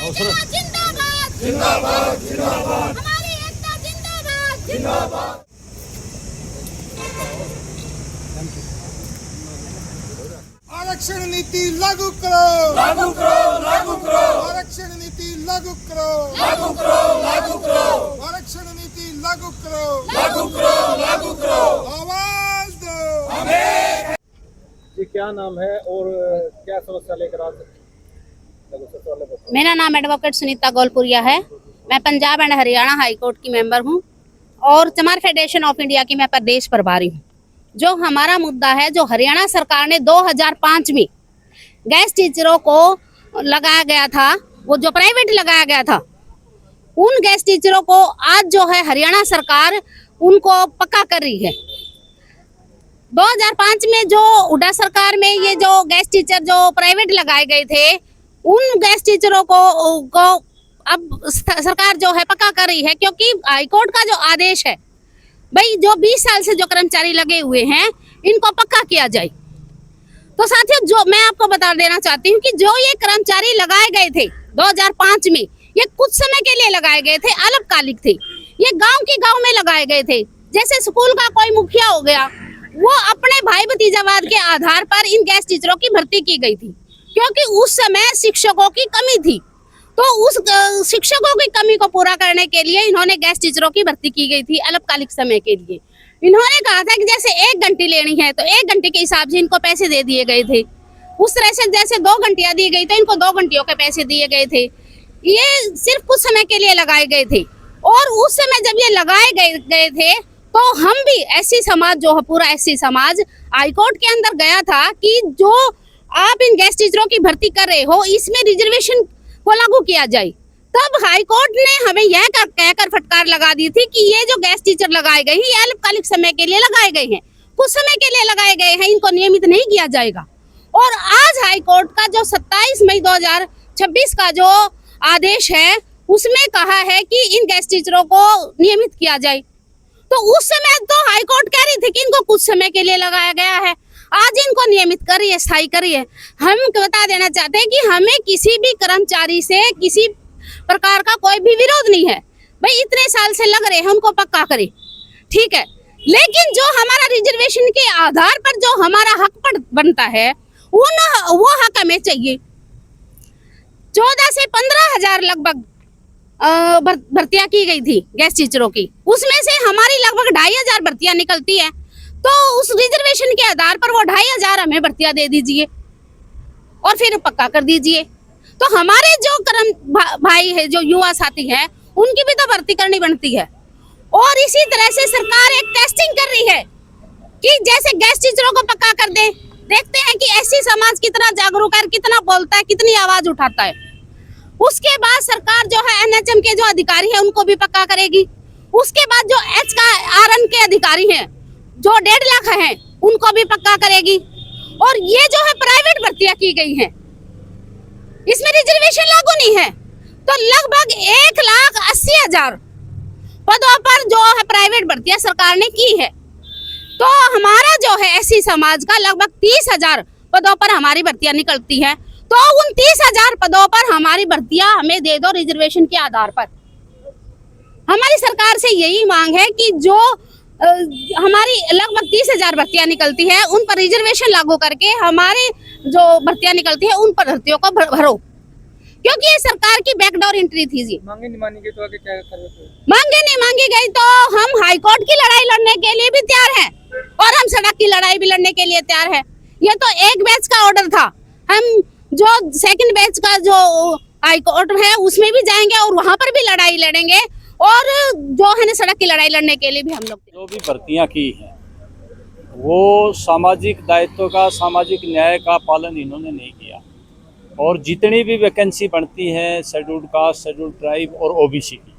जिंदाबाद जिंदाबाद जिंदाबाद, हमारी एकता जिंदाबाद जिंदाबाद। आरक्षण नीति लागू करो, लागू करो, लागू करो, आरक्षण नीति लागू करो, लागू करो, लागू करो, आरक्षण नीति लागू करो, लागू करो, लागू करो, आवाज दो हमें। जी क्या नाम है और क्या समस्या लेकर आ सकते? मेरा नाम एडवोकेट सुनीता गोलपुरिया है। मैं Punjab and Haryana high court की मेंबर हूं और चमार फेडरेशन ऑफ इंडिया की मैं प्रदेश प्रभारी हूं। जो हमारा मुद्दा है, जो हरियाणा सरकार ने 2005 में गैस टीचरों को लगाया गया था, वो जो प्राइवेट लगाया गया था, उन गैस टीचरों को आज जो है हरियाणा सरकार उनको पक्का कर रही है। 2005 में जो हुड्डा सरकार में ये जो गैस टीचर जो प्राइवेट लगाए गए थे, उन गैस टीचरों को अब सरकार जो है पक्का कर रही है, क्योंकि हाईकोर्ट का जो आदेश है भाई, जो 20 साल से जो कर्मचारी लगे हुए हैं इनको पक्का किया जाए। तो साथियों, जो मैं आपको बता देना चाहती हूँ कि जो ये कर्मचारी लगाए गए थे 2005 में, ये कुछ समय के लिए लगाए गए थे, अल्पकालिक थे। ये गांव में लगाए गए थे। जैसे स्कूल का कोई मुखिया हो गया, वो अपने भाई भतीजावाद के आधार पर इन गैस टीचरों की भर्ती की गई थी, क्योंकि उस समय शिक्षकों की कमी थी। तो उस शिक्षकों की कमी को पूरा करने के लिए इन्होंने गैस टीचरों की भर्ती की गई थी अल्पकालिक समय के लिए। इन्होंने कहा था कि जैसे 1 घंटी लेनी है तो 1 घंटे के हिसाब से इनको पैसे दे दिए गए थे। उस तरह से जैसे 2 घंटियां दी गई तो इनको 2 घंटियों के पैसे दिए गए थे। ये सिर्फ कुछ समय के लिए लगाए गए थे। और उस समय जब ये लगाए गए थे तो हम भी एससी समाज जो है, पूरा एससी समाज हाईकोर्ट के अंदर गया था कि जो आप इन गैस टीचरों की भर्ती कर रहे हो, इसमें रिजर्वेशन को लागू किया जाए। तब हाईकोर्ट ने हमें यह कहकर फटकार लगा दी थी कि ये जो गैस टीचर लगाए गए हैं, ये अल्पकालिक समय के लिए लगाए गए हैं, कुछ समय के लिए लगाए गए हैं, इनको नियमित नहीं किया जाएगा। और आज हाईकोर्ट का जो 27 मई 2026 का जो आदेश है, उसमें कहा है कि इन गैस टीचरों को नियमित किया जाए। तो उस समय तो हाईकोर्ट कह रही थी कि इनको कुछ समय के लिए लगाया गया है, आज इनको नियमित करिए, स्थायी करिए। हम बता देना चाहते हैं कि हमें किसी भी कर्मचारी से किसी प्रकार का कोई भी विरोध नहीं है। भाई इतने साल से लग रहे हैं, उनको पक्का करें, ठीक है। लेकिन जो हमारा रिजर्वेशन के आधार पर जो हमारा हक बनता है, वो हक हमें चाहिए। 14 से 15 हजार लगभग भर्तियां की गई थी गैस टीचरों की, उसमें से हमारी लगभग 2500 भर्तियां निकलती है। तो उस रिजर्वेशन के आधार पर वो 2500 हमें भर्तियां दे दीजिए और फिर पक्का कर दीजिए। तो हमारे जो भाई है, जो युवा साथी है, उनकी भी तो भर्ती करनी बनती है। और इसी तरह से सरकार एक टेस्टिंग कर रही है कि जैसे गैस टीचरों को पक्का कर दे। देखते हैं कि एससी समाज कितना जागरूक है, कितना बोलता है, कितनी आवाज उठाता है। उसके बाद सरकार जो है एनएचएम के जो अधिकारी है उनको भी पक्का करेगी। उसके बाद जो एचआरएन के अधिकारी हैं जो 1.5 लाख हैं, उनको भी पक्का करेगी। और ये जो है प्राइवेट भर्तियां की गई हैं, इसमें रिजर्वेशन लागू नहीं है। तो लगभग 1,80,000 पदों पर जो है प्राइवेट भर्तियां सरकार ने की है। तो हमारा जो है एससी समाज का लगभग 30,000 पदों पर हमारी भर्तियां निकलती है। तो उन 30,000 पदों पर हमारी भर्तियां हमें दे दो रिजर्वेशन के आधार पर। हमारी सरकार से यही मांग है कि जो हमारी लगभग 30,000 भर्तियां निकलती है, उन पर रिजर्वेशन लागू करके हमारे जो भर्तियां निकलती है उन पर भर्तियों को भरो, क्योंकि ये सरकार की बैकडोर एंट्री थी जी। मांगे नहीं मानी गई तो आगे क्या करोगे? मांगे नहीं मांगी गई तो हम हाईकोर्ट की लड़ाई लड़ने के लिए भी तैयार हैं और हम सड़क की लड़ाई भी लड़ने के लिए तैयार है। ये तो एक बैच का ऑर्डर था, हम जो सेकंड बैच का जो हाईकोर्ट है उसमें भी जाएंगे और वहां पर भी लड़ाई लड़ेंगे। और जो है ना सड़क की लड़ाई लड़ने के लिए भी हम लोग जो भी भर्तियां की हैं वो सामाजिक दायित्व का, सामाजिक न्याय का पालन इन्होंने नहीं किया। और जितनी भी वैकेंसी बनती है शेड्यूल्ड कास्ट, शेड्यूल्ड ट्राइब और ओबीसी की,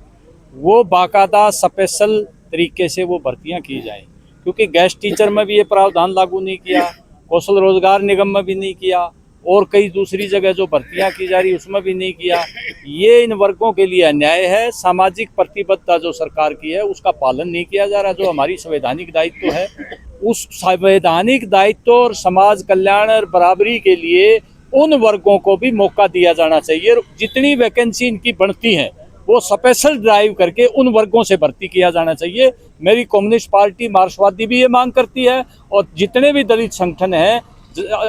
वो बाकायदा स्पेशल तरीके से वो भर्तियां की जाएं। क्योंकि गैस टीचर में भी ये प्रावधान लागू नहीं किया, कौशल रोजगार निगम में भी नहीं किया, और कई दूसरी जगह जो भर्तियां की जा रही उसमें भी नहीं किया। ये इन वर्गों के लिए अन्याय है। सामाजिक प्रतिबद्धता जो सरकार की है उसका पालन नहीं किया जा रहा। जो हमारी संवैधानिक दायित्व है, उस संवैधानिक दायित्व और समाज कल्याण और बराबरी के लिए उन वर्गों को भी मौका दिया जाना चाहिए। जितनी वैकेंसी इनकी बनती हैं वो स्पेशल ड्राइव करके उन वर्गों से भर्ती किया जाना चाहिए। मेरी कम्युनिस्ट पार्टी मार्क्सवादी भी ये मांग करती है, और जितने भी दलित संगठन हैं,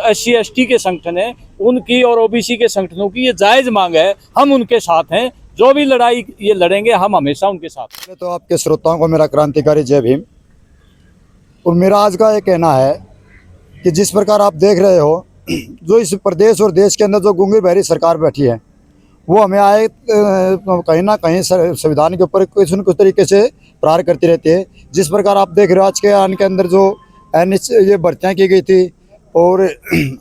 SC/ST के संगठन हैं, उनकी और OBC के संगठनों की ये जायज़ मांग है। हम उनके साथ हैं, जो भी लड़ाई ये लड़ेंगे हम हमेशा उनके साथ। तो आपके श्रोताओं को मेरा क्रांतिकारी जय भीम। और मेरा आज का ये कहना है कि जिस प्रकार आप देख रहे हो, जो इस प्रदेश और देश के अंदर जो गूंगी बहरी सरकार बैठी है, वो हमें आए कहीं ना कहीं संविधान के ऊपर कुछ न कुछ तरीके से प्रहार करती रहती है। जिस प्रकार आप देख रहे हो आज के आने के अंदर जो ये भर्तियाँ की गई थी, और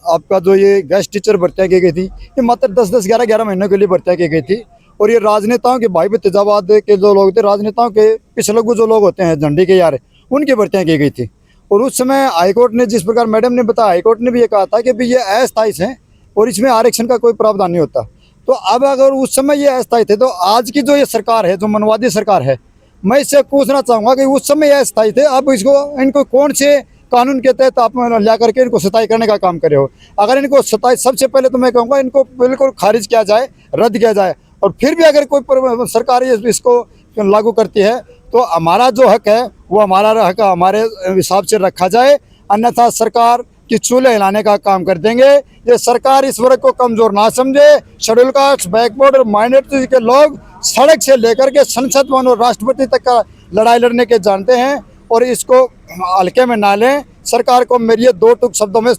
आपका जो ये गेस्ट टीचर भर्तियाँ की गई थी, ये मात्र 10-10, 11-11 महीनों के लिए भर्तियाँ की गई थी। और ये राजनेताओं के भाई तेजाबाद के जो लोग थे, राजनेताओं के पिछलग्गू जो लोग होते हैं, झंडी के यार, उनकी भर्तियाँ की गई थी। और उस समय हाईकोर्ट ने, जिस प्रकार मैडम ने बताया, हाईकोर्ट ने भी ये कहा था कि भाई ये अस्थायी हैं और इसमें आरक्षण का कोई प्रावधान नहीं होता। तो अब अगर उस समय ये अस्थायी थे, तो आज की जो ये सरकार है, जो मनवादी सरकार है, मैं इससे पूछना चाहूँगा कि उस समय ये अस्थायी थे, अब इनको कौन से कानून के तहत आप ला करके इनको सताई करने का काम करे हो। अगर इनको सताई, सबसे पहले तो मैं कहूँगा इनको बिल्कुल खारिज किया जाए, रद्द किया जाए। और फिर भी अगर कोई सरकार इसको लागू करती है, तो हमारा जो हक है वो हमारा हक हमारे हिसाब से रखा जाए, अन्यथा सरकार की चूल्हे हिलाने का काम कर देंगे। ये सरकार इस वर्ग को कमजोर ना समझे। शेड्यूल कास्ट, बैकवर्ड और माइनॉरिटी के लोग सड़क से लेकर के संसद भवन और राष्ट्रपति तक का लड़ाई लड़ने के जानते हैं, और इसको हल्के में ना लें। सरकार को मेरी ये 2 टूक शब्दों में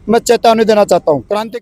मैं चेतावनी देना चाहता हूँ। क्रांति